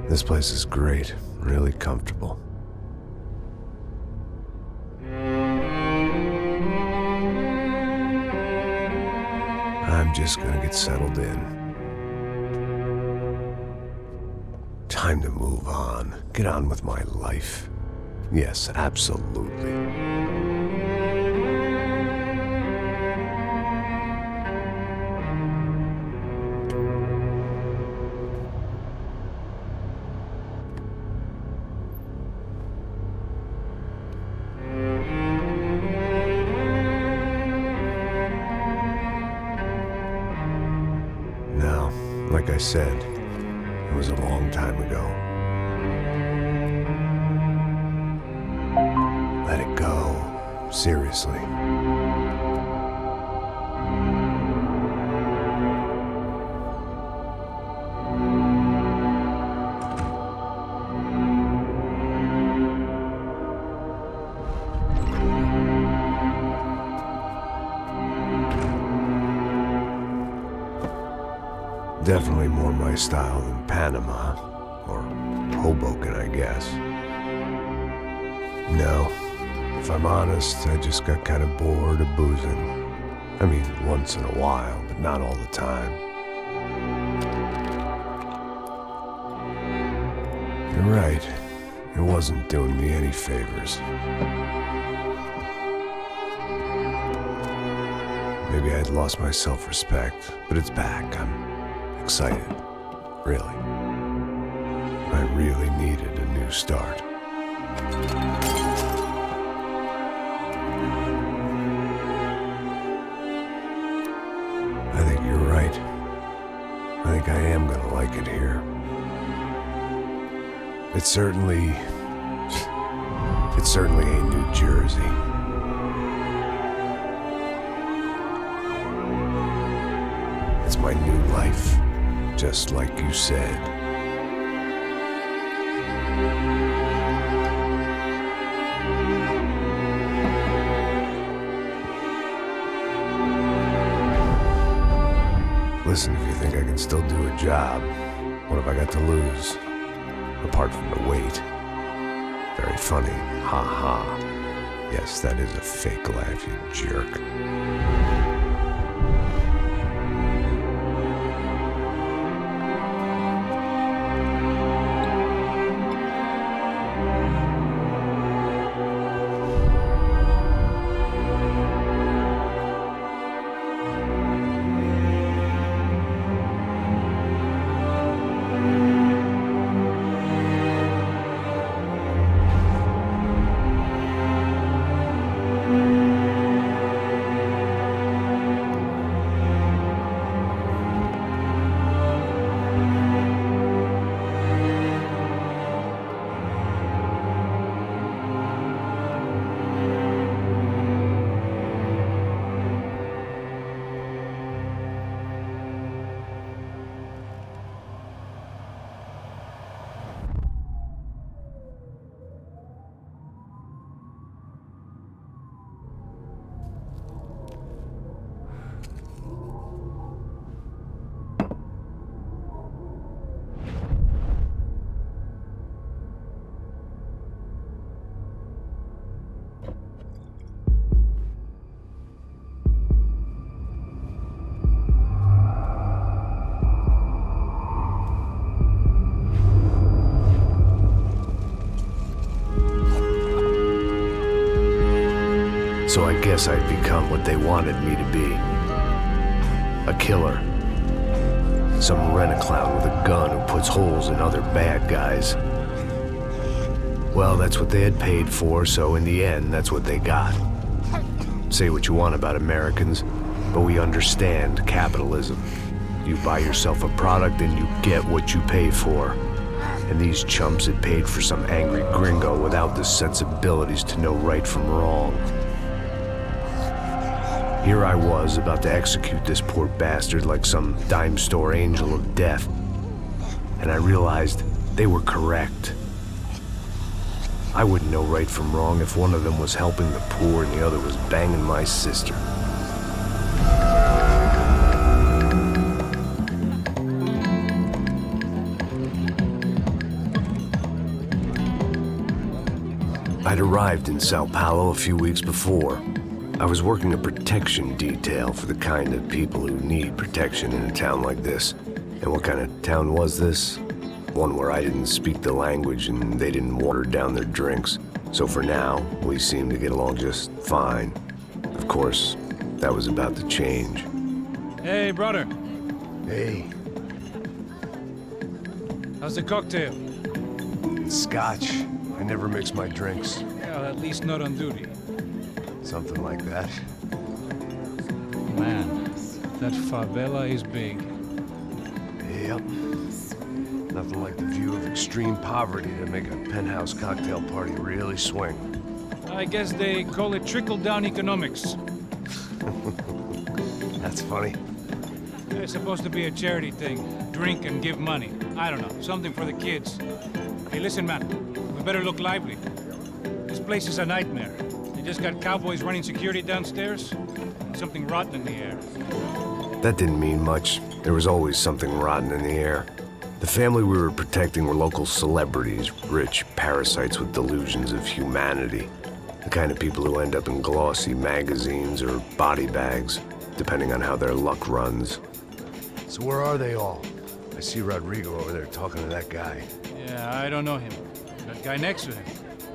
This place is great, really comfortable. I'm just gonna get settled in. Time to move on. Get on with my life. Yes, absolutely. Now, like I said, it was a long time ago. Let it go. Seriously. Definitely more my style than Panama, or Hoboken, I guess. No, if I'm honest, I just got kind of bored of boozing. I mean, once in a while, but not all the time. You're right, it wasn't doing me any favors. Maybe I'd lost my self-respect, but it's back. I'm excited, really. I really needed a new start. I think you're right. I think I am gonna like it here. It certainly ain't New Jersey. It's my new life. Just like you said. Listen, if you think I can still do a job, what have I got to lose? Apart from the weight. Very funny. Ha ha. Yes, that is a fake laugh, you jerk. So I guess I'd become what they wanted me to be. A killer. Some rent-a-clown with a gun who puts holes in other bad guys. Well, that's what they had paid for, so in the end, that's what they got. Say what you want about Americans, but we understand capitalism. You buy yourself a product and you get what you pay for. And these chumps had paid for some angry gringo without the sensibilities to know right from wrong. Here I was, about to execute this poor bastard like some dime store angel of death. And I realized they were correct. I wouldn't know right from wrong if one of them was helping the poor and the other was banging my sister. I'd arrived in Sao Paulo a few weeks before. I was working a protection detail for the kind of people who need protection in a town like this. And what kind of town was this? One where I didn't speak the language and they didn't water down their drinks. So for now, we seemed to get along just fine. Of course, that was about to change. Hey, brother. Hey. How's the cocktail? Scotch. I never mix my drinks. Well, at least not on duty. Something like that. Man, that favela is big. Yep. Nothing like the view of extreme poverty to make a penthouse cocktail party really swing. I guess they call it trickle-down economics. That's funny. It's supposed to be a charity thing. Drink and give money. I don't know, something for the kids. Hey, listen, man. We better look lively. This place is a nightmare. They just got cowboys running security downstairs. And something rotten in the air. That didn't mean much. There was always something rotten in the air. The family we were protecting were local celebrities, rich parasites with delusions of humanity. The kind of people who end up in glossy magazines or body bags, depending on how their luck runs. So where are they all? I see Rodrigo over there talking to that guy. Yeah, I don't know him. That guy next to him.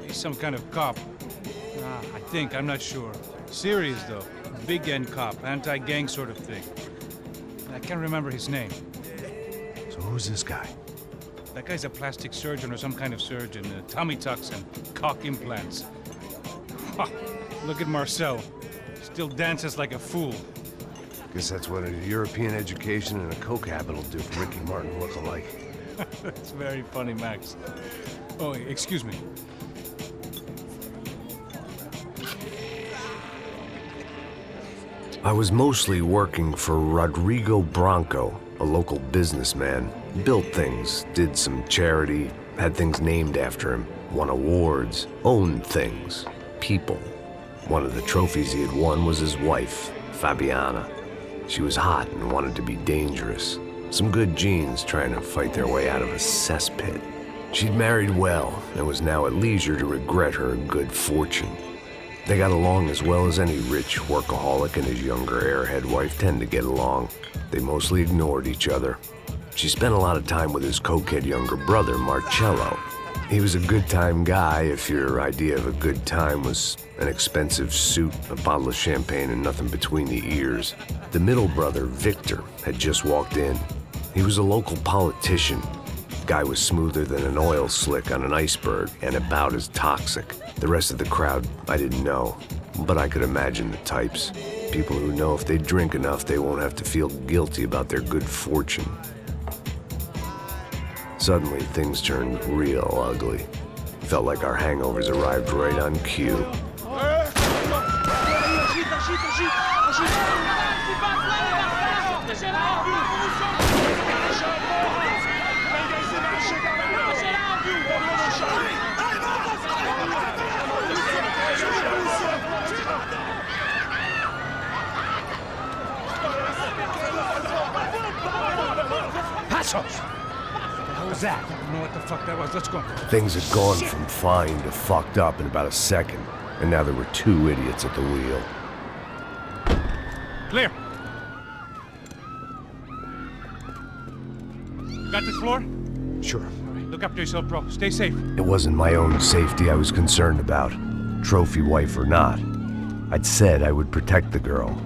He's some kind of cop. I think, I'm not sure. Serious, though. Big end cop, anti-gang sort of thing. I can't remember his name. So who's this guy? That guy's a plastic surgeon or some kind of surgeon. Tummy tucks and cock implants. Ha! Look at Marcel. Still dances like a fool. Guess that's what a European education and a coke habit will do for Ricky Martin look-alike. That's very funny, Max. Oh, excuse me. I was mostly working for Rodrigo Branco, a local businessman. Built things, did some charity, had things named after him, won awards, owned things, people. One of the trophies he had won was his wife, Fabiana. She was hot and wanted to be dangerous. Some good genes trying to fight their way out of a cesspit. She'd married well and was now at leisure to regret her good fortune. They got along as well as any rich workaholic and his younger airhead wife tend to get along. They mostly ignored each other. She spent a lot of time with his cokehead younger brother, Marcello. He was a good-time guy if your idea of a good time was an expensive suit, a bottle of champagne, and nothing between the ears. The middle brother, Victor, had just walked in. He was a local politician. Guy was smoother than an oil slick on an iceberg and about as toxic. The rest of the crowd, I didn't know, but I could imagine the types. People who know if they drink enough, they won't have to feel guilty about their good fortune. Suddenly, things turned real ugly. Felt like our hangovers arrived right on cue. What was that? I don't know what the fuck that was. Let's go. Things had gone from fine to fucked up in about a second, and now there were two idiots at the wheel. Clear. Got this floor? Sure. All right, look after yourself, bro. Stay safe. It wasn't my own safety I was concerned about, trophy wife or not. I'd said I would protect the girl.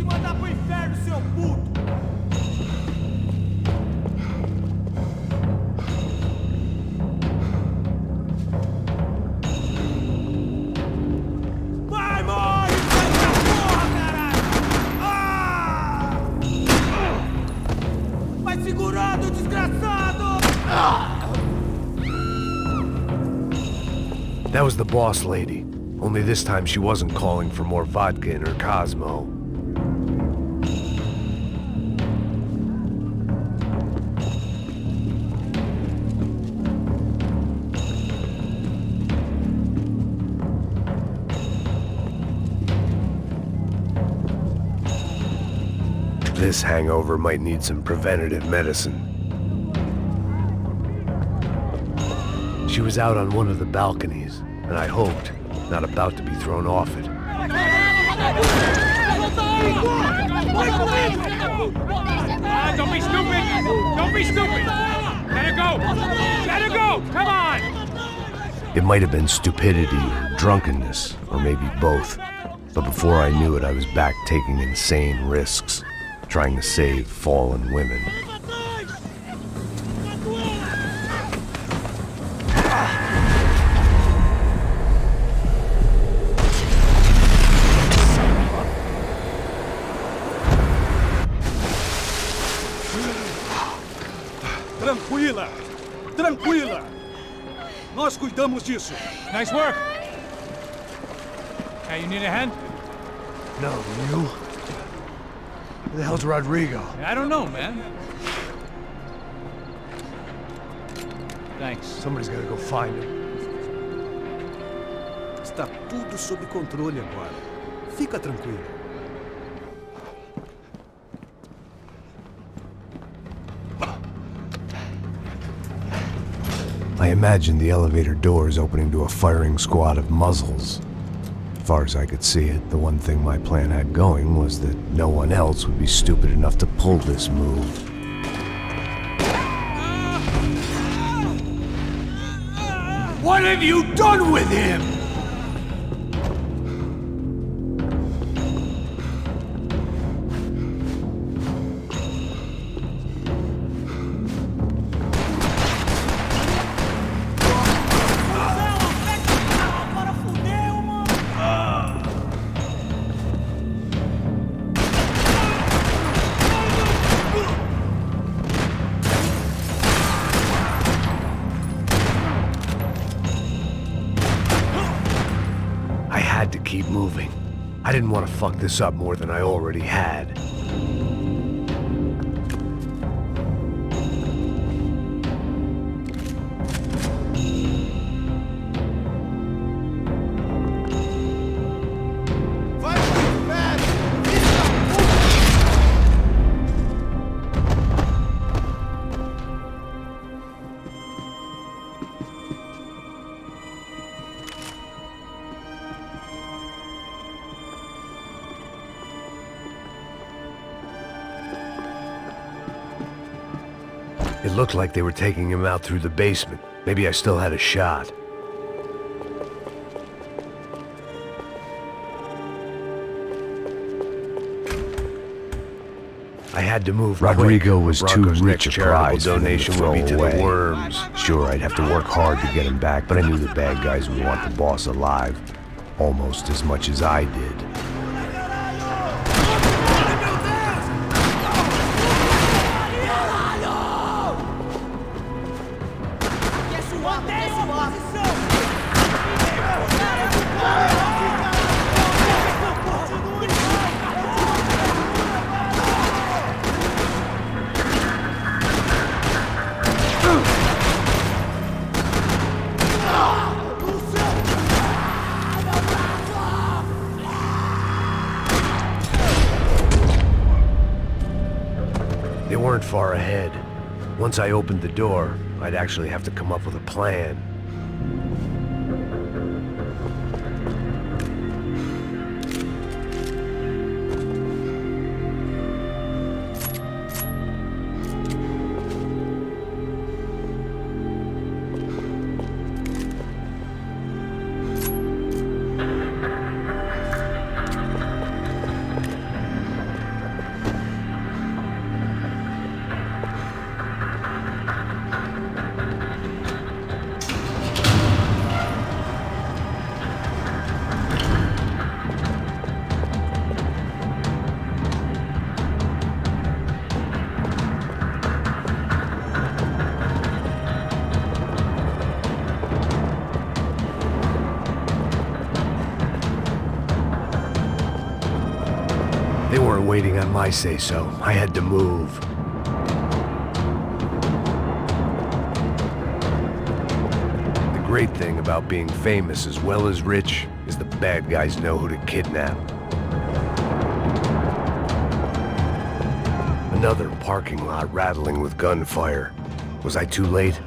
te mandar pro inferno, seu puto! Vai, morre! Vai pra porra, caralho! Ah! Vai segurando, desgraçado! That was the boss lady. Only this time she wasn't calling for more vodka in her Cosmo. This hangover might need some preventative medicine. She was out on one of the balconies, and I hoped, not about to be thrown off it. Don't be stupid! Don't be stupid! Let her go! Let her go! Come on! It might have been stupidity or drunkenness, or maybe both. But before I knew it, I was back taking insane risks, trying to save fallen women. Tranquila! Tranquila! Nós cuidamos disso. Nice work! Hey, you need a hand? No, you? Where the hell's Rodrigo? I don't know, man. Thanks. Somebody's gotta go find him. Está tudo sob controle agora. Fica tranquilo. I imagined the elevator doors opening to a firing squad of muzzles. As far as I could see it, the one thing my plan had going was that no one else would be stupid enough to pull this move. What have you done with him? To keep moving. I didn't want to fuck this up more than I already had. It looked like they were taking him out through the basement. Maybe I still had a shot. I had to move. Rodrigo was too rich a prize. Donation would be to the worms. Sure, I'd have to work hard to get him back, but I knew the bad guys would want the boss alive, almost as much as I did. They weren't far ahead. Once I opened the door, I'd actually have to come up with a plan. They weren't waiting on my say-so. I had to move. The great thing about being famous as well as rich is the bad guys know who to kidnap. Another parking lot rattling with gunfire. Was I too late?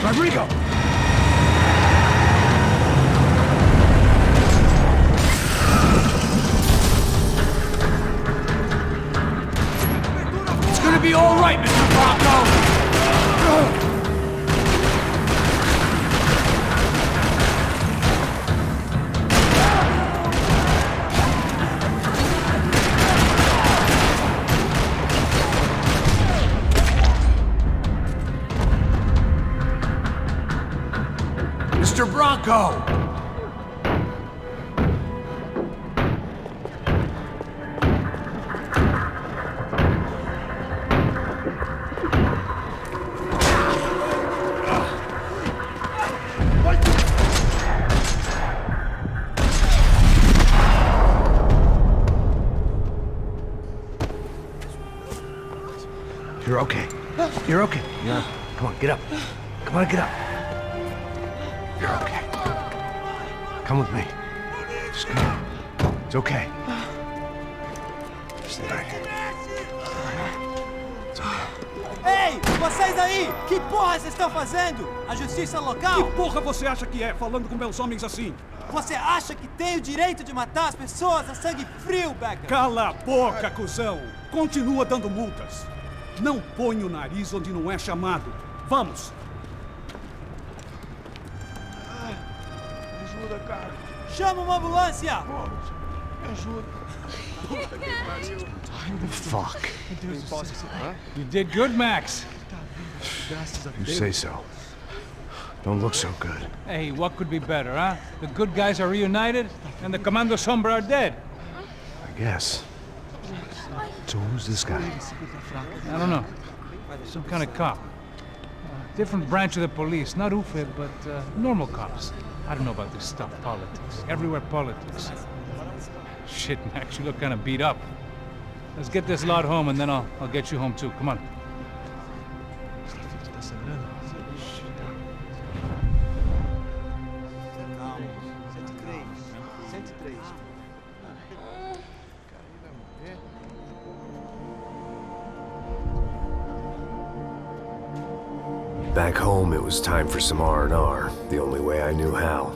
Rodrigo! It's gonna be all right, Mr. Bronco! Mr. Bronco! You're okay. You're okay. Yeah. Come on, get up. Come on, get up. You're okay. Come with me. Just come. It's okay. Stay right here. It's okay. Ei, vocês aí! Que porra vocês estão fazendo? A justiça local? Que porra você acha que é, falando com meus homens assim? Você acha que tem o direito de matar as pessoas a sangue frio, Becker? Cala a boca, cuzão! Continua dando multas. Não põe o nariz onde não é chamado. Vamos! Ajuda, cara. Chama uma ambulância! Me ajuda. Fuck. You did good, Max. You say so. Don't look so good. Hey, what could be better, huh? The good guys are reunited, and the Commando Sombra are dead. I guess. So who's this guy? I don't know. Some kind of cop. Different branch of the police. Not UFE, but normal cops. I don't know about this stuff, politics. Everywhere politics. Shit, Max, you look kind of beat up. Let's get this lot home, and then I'll get you home too. Come on. Back home, it was time for some R&R, the only way I knew how.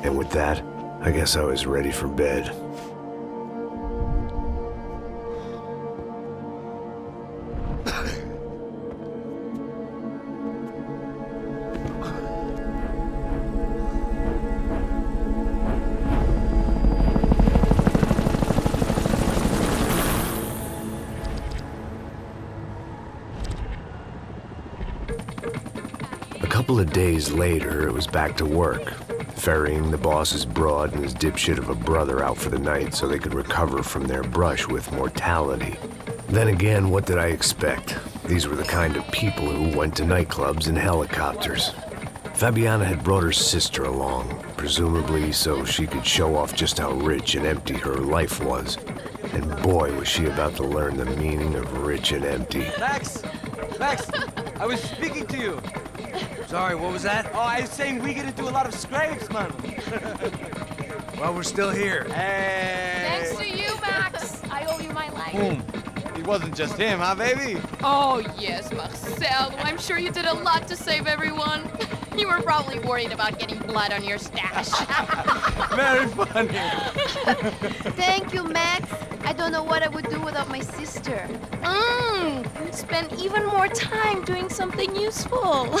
And with that, I guess I was ready for bed. A couple of days later, it was back to work. Ferrying the boss's broad and his dipshit of a brother out for the night so they could recover from their brush with mortality. Then again, what did I expect? These were the kind of people who went to nightclubs in helicopters. Fabiana had brought her sister along, presumably so she could show off just how rich and empty her life was. And boy, was she about to learn the meaning of rich and empty. Max! Max! I was speaking to you. Sorry, what was that? Oh, I was saying we get into a lot of scrapes, man. Well, we're still here. Hey! Thanks to you, Max. I owe you my life. Boom. It wasn't just him, huh, baby? Oh, yes, Marcel. I'm sure you did a lot to save everyone. You were probably worried about getting blood on your stash. Very funny. Thank you, Max. I don't know what I would do without my sister. Spend even more time doing something useful.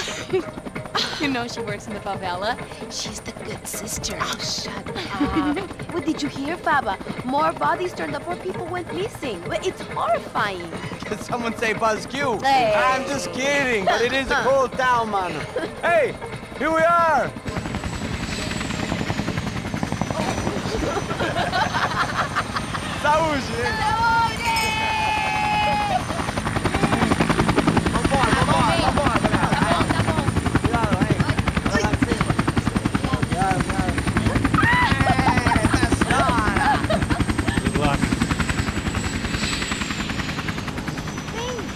You know she works in the favela. She's the good sister. Oh, shut up. What did you hear, Faba? More bodies turned up, more people went missing. It's horrifying. Did someone say Buzz Q? Hey. I'm just kidding, but it is a cool town, man. Hey, here we are. Saúde!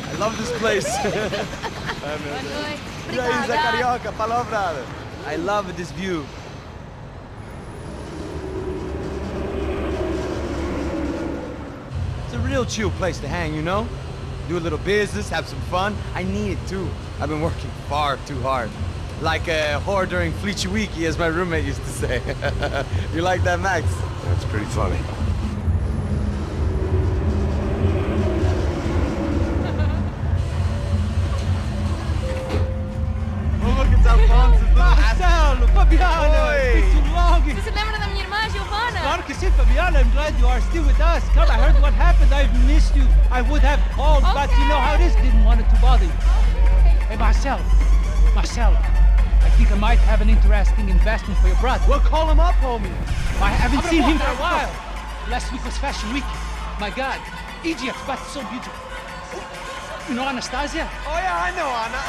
I love this place. E aí, Zé Carioca, palavra. I love this view. It's a real chill place to hang, you know? Do a little business, have some fun. I need it too. I've been working far too hard. Like a whore during Fleechy Weeky, as my roommate used to say. You like that, Max? That's pretty funny. Marcelo, Fabiana, it's been too long. Você lembra da minha irmã, Giovanna? Claro que sim, Fabiana. I'm glad you are still with us. Come, I heard what happened. I've missed you. I would have called, but you know how it is. Didn't want it to bother you. Hey, Marcel. Marcel, I think I might have an interesting investment for your brother. Well, call him up, homie. I haven't seen him for a while. Last week was Fashion Week. My God, Egypt, but so beautiful. You know Anastasia? Oh, yeah, I know Anna.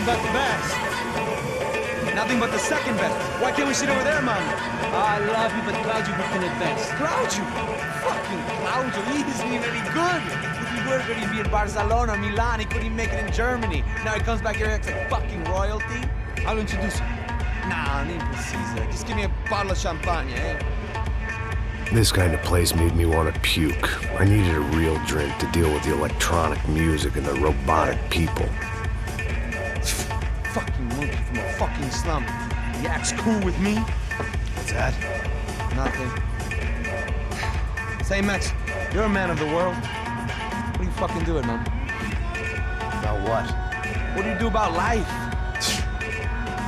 But the best. Nothing but the second best. Why can't we sit over there, man? I love you, but Claudio booked in advance. Claudio? Fucking Claudio, he isn't even any good. If he were good, he'd be in Barcelona, Milan, he couldn't make it in Germany. Now he comes back here and acts like fucking royalty. I'll introduce you. Nah, nem precisa. Just give me a bottle of champagne, eh? This kind of place made me want to puke. I needed a real drink to deal with the electronic music and the robotic people. Fucking monkey from a fucking slum. He acts cool with me. What's that? Nothing. Say, Max, you're a man of the world. What do you fucking do it, man? About what? What do you do about life?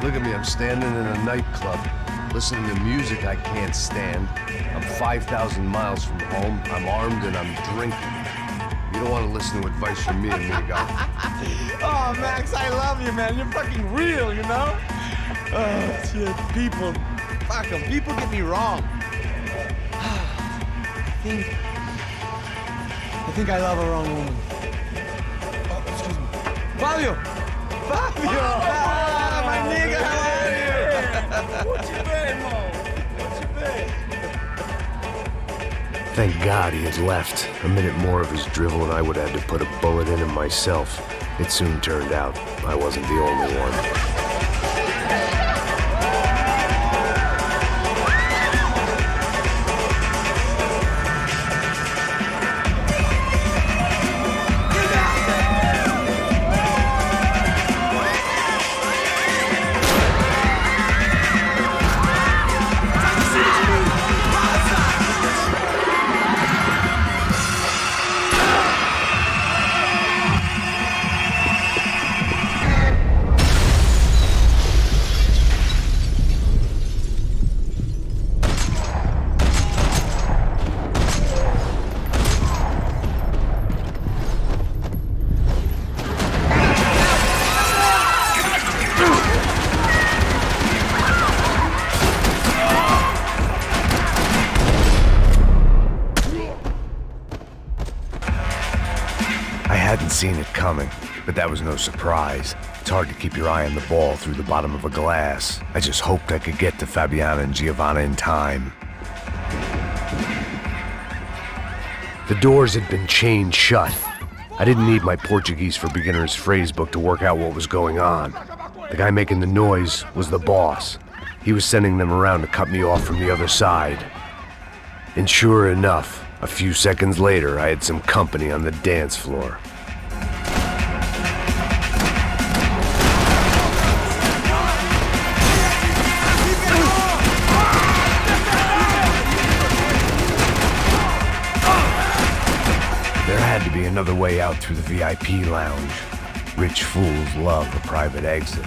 Look at me, I'm standing in a nightclub, listening to music I can't stand. I'm 5,000 miles from home, I'm armed and I'm drinking. You don't want to listen to advice from me, amigo. Oh, Max, I love you, man. You're fucking real, you know? Oh, shit. People. Fuck them. People get me wrong. I think I love a wrong woman. Oh, excuse me. Fabio! Fabio! Ah, my nigga, how are you? What you been, Mo? What you been? Thank God he had left. A minute more of his drivel and I would have had to put a bullet in him myself. It soon turned out I wasn't the only one. I hadn't seen it coming, but that was no surprise. It's hard to keep your eye on the ball through the bottom of a glass. I just hoped I could get to Fabiana and Giovanna in time. The doors had been chained shut. I didn't need my Portuguese for Beginners phrase book to work out what was going on. The guy making the noise was the boss. He was sending them around to cut me off from the other side. And sure enough, a few seconds later, I had some company on the dance floor. There had to be another way out through the VIP lounge. Rich fools love a private exit.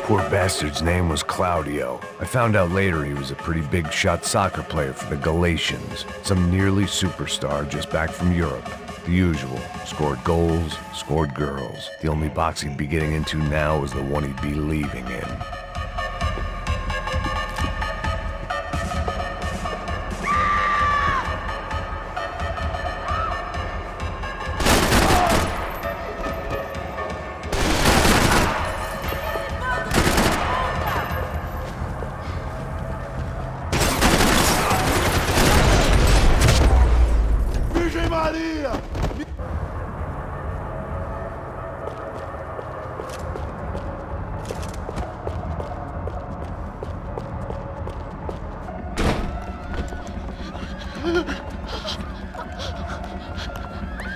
Poor bastard's name was Claudio. I found out later he was a pretty big shot soccer player for the Galatians. Some nearly superstar just back from Europe. The usual. Scored goals, scored girls. The only box he'd be getting into now was the one he'd be leaving in.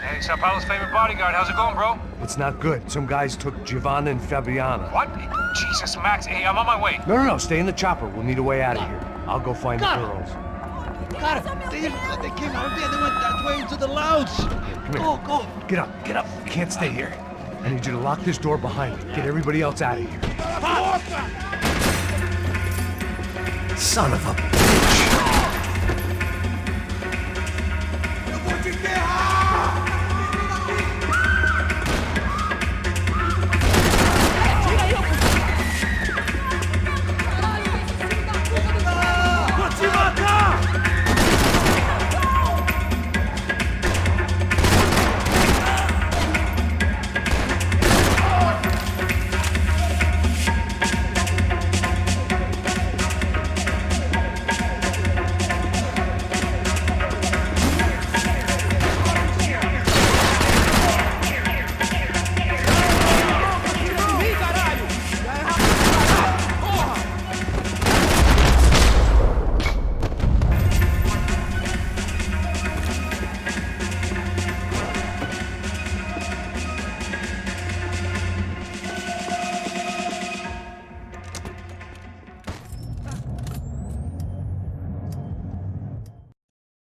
Hey, Sao Paulo's favorite bodyguard. How's it going, bro? It's not good. Some guys took Giovanna and Fabiana. What? Jesus, Max. Hey, I'm on my way. No, stay in the chopper. We'll need a way out of here. I'll go find the girls. Got it. They came out of there. They went that way into the lounge. Come here. Go. Get up. You can't stay here. I need you to lock this door behind me. Get everybody else out of here. Son of a bitch!